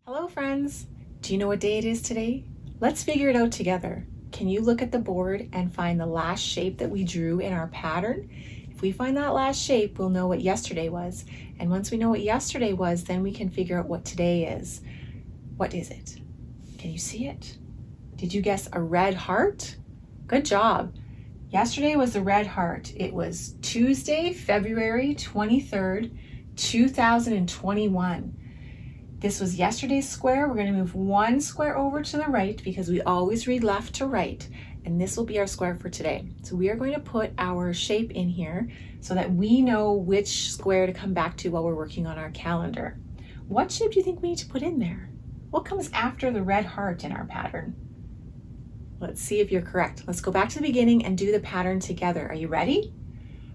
Hello friends! Do you know what day it is today? Let's figure it out together. Can you look at the board and find the last shape that we drew in our pattern? If we find that last shape, we'll know what yesterday was. And once we know what yesterday was, then we can figure out what today is. What is it? Can you see it? Did you guess a red heart? Good job. Yesterday was the red heart. It was Tuesday, February 23rd, 2021. This was yesterday's square. We're going to move one square over to the right because we always read left to right. And this will be our square for today. So we are going to put our shape in here so that we know which square to come back to while we're working on our calendar. What shape do you think we need to put in there? What comes after the red heart in our pattern? Let's see if you're correct. Let's go back to the beginning and do the pattern together. Are you ready?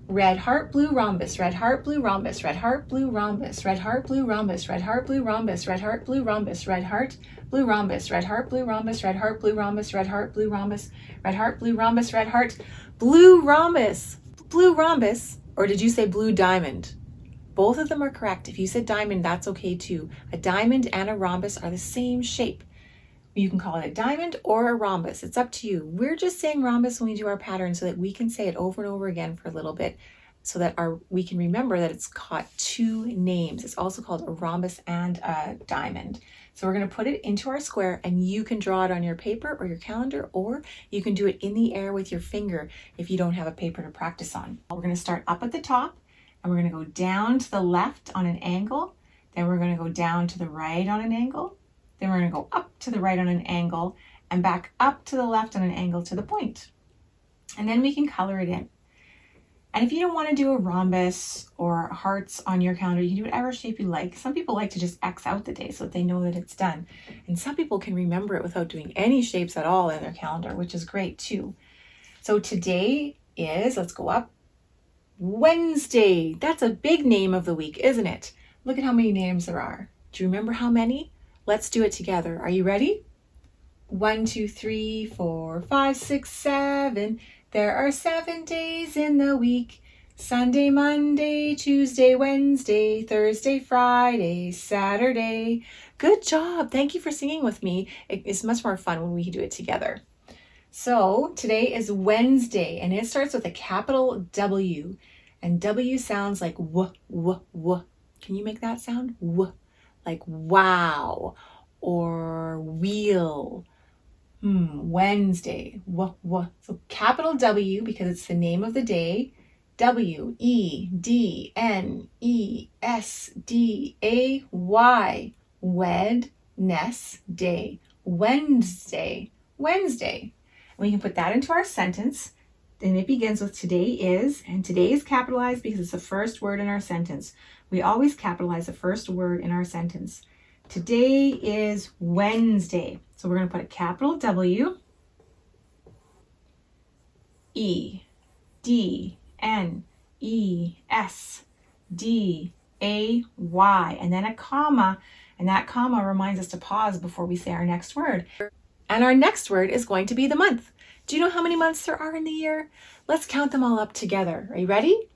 Red heart, blue rhombus, red heart, blue rhombus, red heart, blue rhombus, red heart, blue rhombus, red heart, blue rhombus, red heart, blue rhombus, red heart, blue rhombus, red heart, blue rhombus, red heart, blue rhombus, red heart, blue rhombus, red heart, blue rhombus, red heart, blue rhombus, blue rhombus, or did you say blue diamond? Both of them are correct. If you said diamond, that's okay too. A diamond and a rhombus are the same shape. You can call it a diamond or a rhombus. It's up to you. We're just saying rhombus when we do our pattern so that we can say it over and over again for a little bit so that we can remember that it's got two names. It's also called a rhombus and a diamond. So we're going to put it into our square and you can draw it on your paper or your calendar, or you can do it in the air with your finger if you don't have a paper to practice on. We're going to start up at the top and we're going to go down to the left on an angle. Then we're going to go down to the right on an angle. Then we're going to go up to the right on an angle and back up to the left on an angle to the point. And then we can color it in. And if you don't want to do a rhombus or hearts on your calendar, you can do whatever shape you like. Some people like to just X out the day so that they know that it's done. And some people can remember it without doing any shapes at all in their calendar, which is great too. So today is, let's go up, Wednesday. That's a big name of the week, isn't it? Look at how many names there are. Do you remember how many? Let's do it together. Are you ready? 1, 2, 3, 4, 5, 6, 7. There are 7 days in the week. Sunday, Monday, Tuesday, Wednesday, Thursday, Friday, Saturday. Good job. Thank you for singing with me. It's much more fun when we do it together. So today is Wednesday and it starts with a capital W. And W sounds like W, W, W. Can you make that sound? W. Like wow or wheel. Wednesday. So capital W because it's the name of the day. W-E-D-N-E-S-D-A-Y. Wednesday. Wednesday. Wednesday. And we can put that into our sentence. And it begins with today is, and today is capitalized because it's the first word in our sentence. We always capitalize the first word in our sentence. Today is Wednesday. So we're going to put a capital W, E, D, N, E, S, D, A, Y, and then a comma. And that comma reminds us to pause before we say our next word. And our next word is going to be the month. Do you know how many months there are in the year? Let's count them all up together. Are you ready?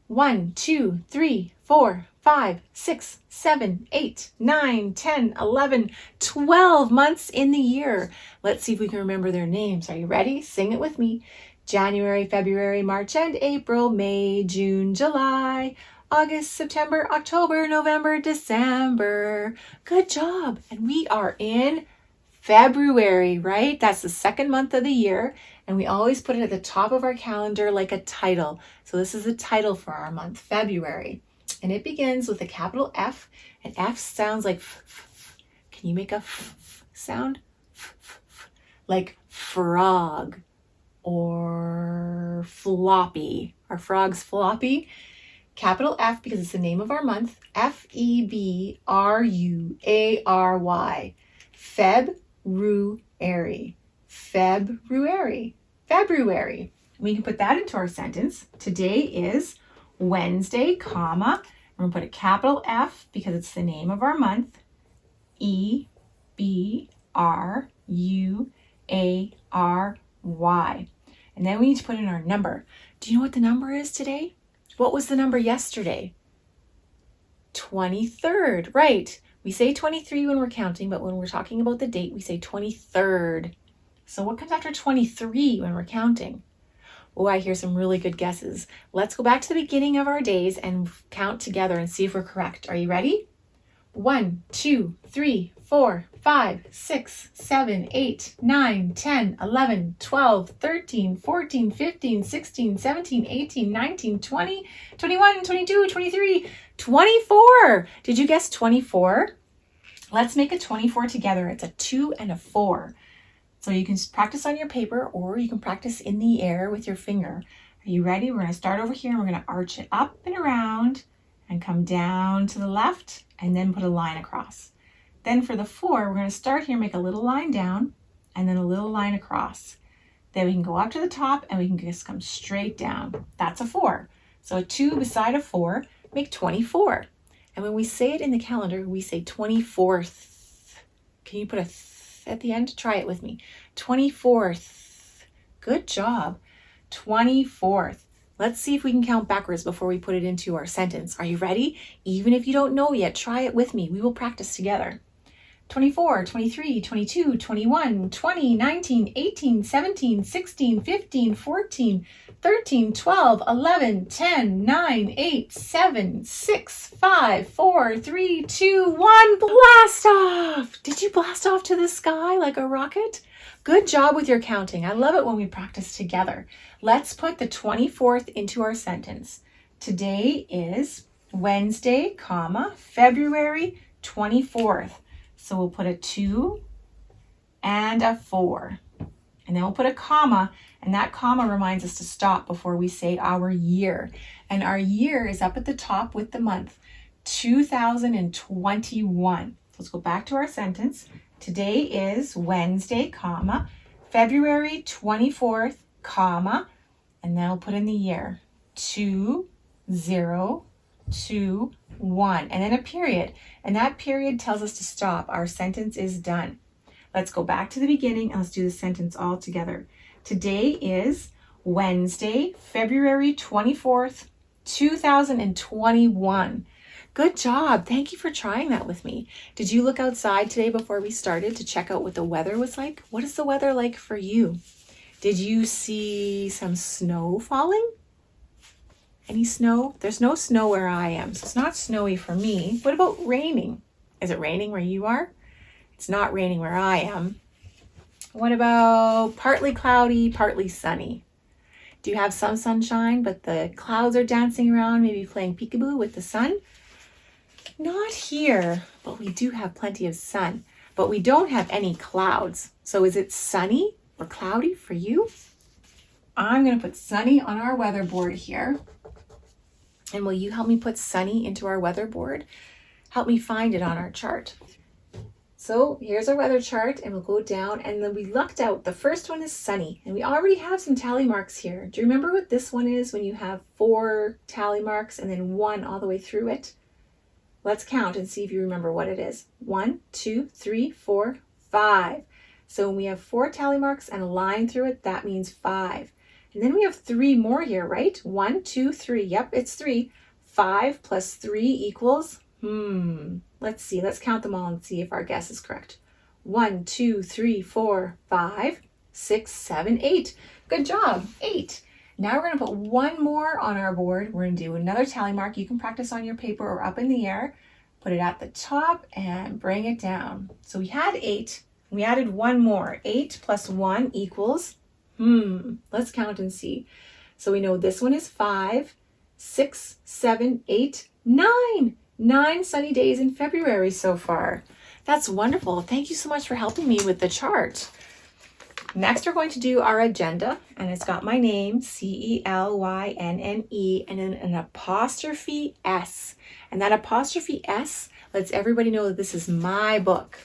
1, 2, 3, 4, 5, 6, 7, 8, 9, 10, 11, 12 months in the year. Let's see if we can remember their names. Are you ready? Sing it with me. January, February, March, and April, May, June, July, August, September, October, November, December. Good job. And we are in February, right? That's the second month of the year. And we always put it at the top of our calendar like a title. So this is the title for our month, February. And it begins with a capital F. And F sounds like f. Can you make a f sound? F. Like frog or floppy. Are frogs floppy? Capital F because it's the name of our month. F-E-B-R-U-A-R-Y. February. February. February. We can put that into our sentence. Today is Wednesday, comma. We're going to put a capital F because it's the name of our month. E-B-R-U-A-R-Y. And then we need to put in our number. Do you know what the number is today? What was the number yesterday? 23rd, right. We say 23 when we're counting, but when we're talking about the date, we say 23rd. So what comes after 23 when we're counting? Oh, I hear some really good guesses. Let's go back to the beginning of our days and count together and see if we're correct. Are you ready? 1, 2, 3, 4, 5, 6, 7, 8, 9, 10, 11, 12, 13, 14, 15, 16, 17, 18, 19, 20, 21, 22, 23, 24. Did you guess 24? Let's make a 24 together. It's a 2 and a 4. So you can practice on your paper or you can practice in the air with your finger. Are you ready? We're going to start over here and we're going to arch it up and around and come down to the left and then put a line across. Then for the 4, we're going to start here, make a little line down and then a little line across. Then we can go up to the top and we can just come straight down. That's a 4. So a 2 beside a 4, make 24. And when we say it in the calendar, we say 24th. Can you put a th at the end? Try it with me. 24th. Good job. 24th. Let's see if we can count backwards before we put it into our sentence. Are you ready? Even if you don't know yet, try it with me. We will practice together. 24, 23, 22, 21, 20, 19, 18, 17, 16, 15, 14, 13, 12, 11, 10, 9, 8, 7, 6, 5, 4, 3, 2, 1. Blast off! Did you blast off to the sky like a rocket? Good job with your counting. I love it when we practice together. Let's put the 24th into our sentence. Today is Wednesday, February 24th. So we'll put a 2 and a 4. And then we'll put a comma, and that comma reminds us to stop before we say our year. And our year is up at the top with the month, 2021. Let's go back to our sentence. Today is Wednesday, February 24th, and then we'll put in the year, 2021, and then a period. And that period tells us to stop. Our sentence is done. Let's go back to the beginning and let's do the sentence all together. Today is Wednesday, February 24th, 2021. Good job. Thank you for trying that with me. Did you look outside today before we started to check out what the weather was like? What is the weather like for you? Did you see some snow falling? Any snow? There's no snow where I am, so it's not snowy for me. What about raining? Is it raining where you are? It's not raining where I am. What about partly cloudy, partly sunny? Do you have some sunshine, but the clouds are dancing around, maybe playing peekaboo with the sun? Not here, but we do have plenty of sun, but we don't have any clouds. So is it sunny or cloudy for you? I'm going to put sunny on our weather board here. And will you help me put sunny into our weather board? Help me find it on our chart. So here's our weather chart, and we'll go down, and then we lucked out. The first one is sunny, and we already have some tally marks here. Do you remember what this one is when you have 4 tally marks and then 1 all the way through it? Let's count and see if you remember what it is. 1, 2, 3, 4, 5. So when we have 4 tally marks and a line through it, that means 5. And then we have 3 more here, right? 1, 2, 3. Yep, it's 3. 5 plus 3 equals, let's see. Let's count them all and see if our guess is correct. 1, 2, 3, 4, 5, 6, 7, 8. Good job, 8. Now we're going to put 1 more on our board. We're going to do another tally mark. You can practice on your paper or up in the air. Put it at the top and bring it down. So we had 8. We added 1 more. 8 plus 1 equals, let's count and see. So we know this one is 5, 6, 7, 8, 9. 9 sunny days in February so far. That's wonderful. Thank you so much for helping me with the chart. Next, we're going to do our agenda, and it's got my name, Celyne, and then an apostrophe S. And that apostrophe S lets everybody know that this is my book.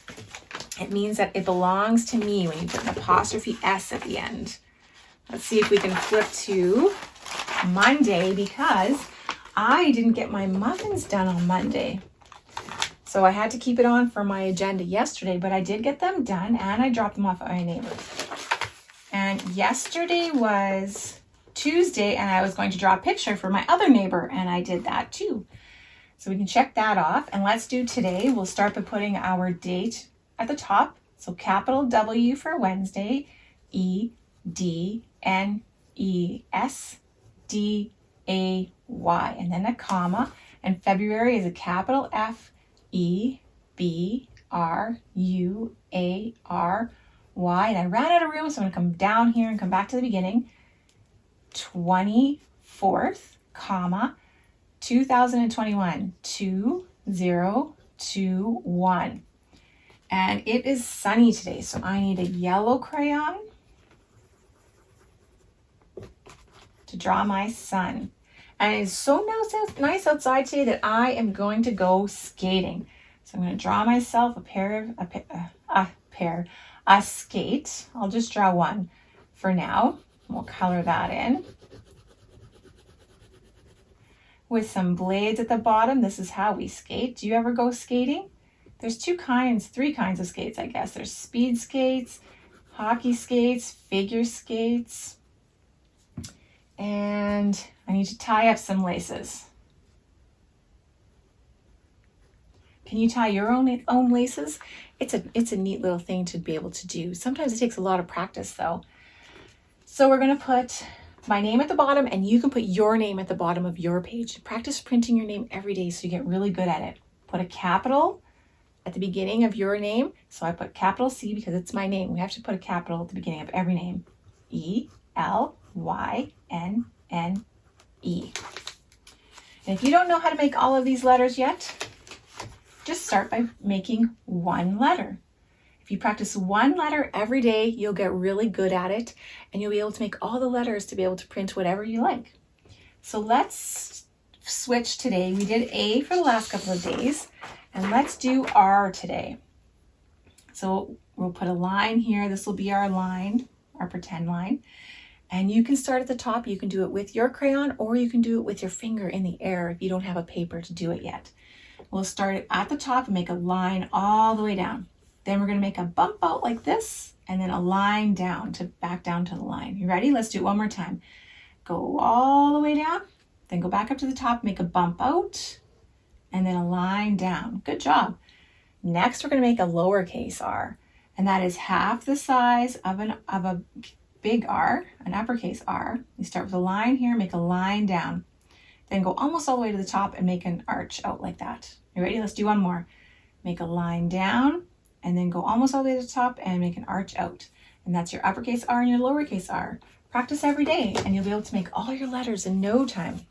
It means that it belongs to me when you put an apostrophe S at the end. Let's see if we can flip to Monday, because I didn't get my muffins done on Monday. So I had to keep it on for my agenda yesterday, but I did get them done and I dropped them off at my neighbor. And yesterday was Tuesday and I was going to draw a picture for my other neighbor, and I did that too. So we can check that off. And let's do today. We'll start by putting our date at the top. So capital W for Wednesday, EDNESDAY, and then a comma. And February is a capital FEBRUARY. And I ran out of room, so I'm going to come down here and come back to the beginning. 24th, comma, 2021, 2021. And it is sunny today, so I need a yellow crayon to draw my sun. And it's so nice outside today that I am going to go skating. So I'm going to draw myself a skate. I'll just draw one for now. We'll color that in with some blades at the bottom. This is how we skate. Do you ever go skating? There's three kinds of skates, I guess. There's speed skates, hockey skates, figure skates, and I need to tie up some laces. Can you tie your own laces? It's a neat little thing to be able to do. Sometimes it takes a lot of practice though. So we're going to put my name at the bottom, and you can put your name at the bottom of your page. Practice printing your name every day so you get really good at it. Put a capital at the beginning of your name. So I put capital C because it's my name. We have to put a capital at the beginning of every name. ELYNNE. And if you don't know how to make all of these letters yet, just start by making one letter. If you practice one letter every day, you'll get really good at it, and you'll be able to make all the letters to be able to print whatever you like. So let's switch today. We did A for the last couple of days, and let's do R today. So we'll put a line here. This will be our line, our pretend line. And you can start at the top. You can do it with your crayon, or you can do it with your finger in the air if you don't have a paper to do it yet. We'll start it at the top and make a line all the way down. Then we're going to make a bump out like this, and then a line down to back down to the line. You ready? Let's do it one more time. Go all the way down, then go back up to the top, make a bump out, and then a line down. Good job. Next, we're going to make a lowercase r, and that is half the size of a big R, an uppercase R. You start with a line here, make a line down, then go almost all the way to the top and make an arch out like that. You ready? Let's do one more. Make a line down, and then go almost all the way to the top and make an arch out. And that's your uppercase R and your lowercase r. Practice every day, and you'll be able to make all your letters in no time.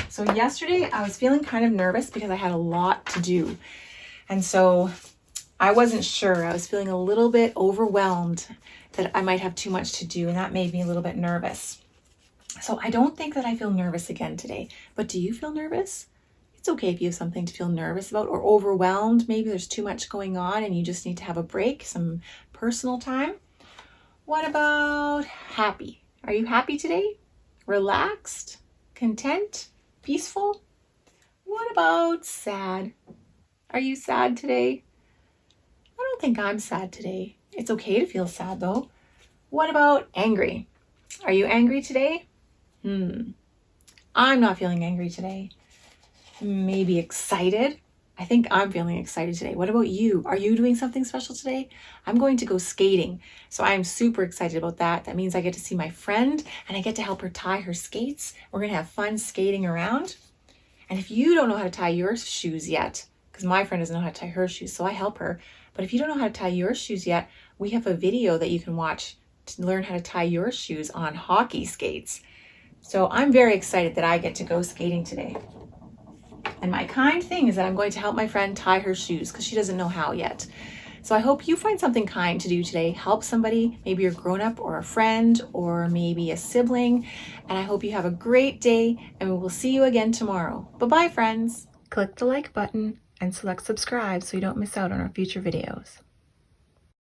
So yesterday, I was feeling kind of nervous because I had a lot to do. And so I wasn't sure. I was feeling a little bit overwhelmed that I might have too much to do, and that made me a little bit nervous. So I don't think that I feel nervous again today. But do you feel nervous? It's okay if you have something to feel nervous about or overwhelmed. Maybe there's too much going on and you just need to have a break, some personal time. What about happy? Are you happy today? Relaxed? Content? Peaceful? What about sad? Are you sad today? I don't think I'm sad today. It's okay to feel sad though. What about angry? Are you angry today? I'm not feeling angry today. Maybe excited. I think I'm feeling excited today. What about you? Are you doing something special today? I'm going to go skating. So I'm super excited about that. That means I get to see my friend and I get to help her tie her skates. We're going to have fun skating around. And if you don't know how to tie your shoes yet, because my friend doesn't know how to tie her shoes, so I help her. But if you don't know how to tie your shoes yet, we have a video that you can watch to learn how to tie your shoes on hockey skates. So I'm very excited that I get to go skating today. And my kind thing is that I'm going to help my friend tie her shoes because she doesn't know how yet. So I hope you find something kind to do today. Help somebody, maybe you're grown up or a friend or maybe a sibling. And I hope you have a great day, and we will see you again tomorrow. Bye-bye, friends. Click the like button and select subscribe so you don't miss out on our future videos.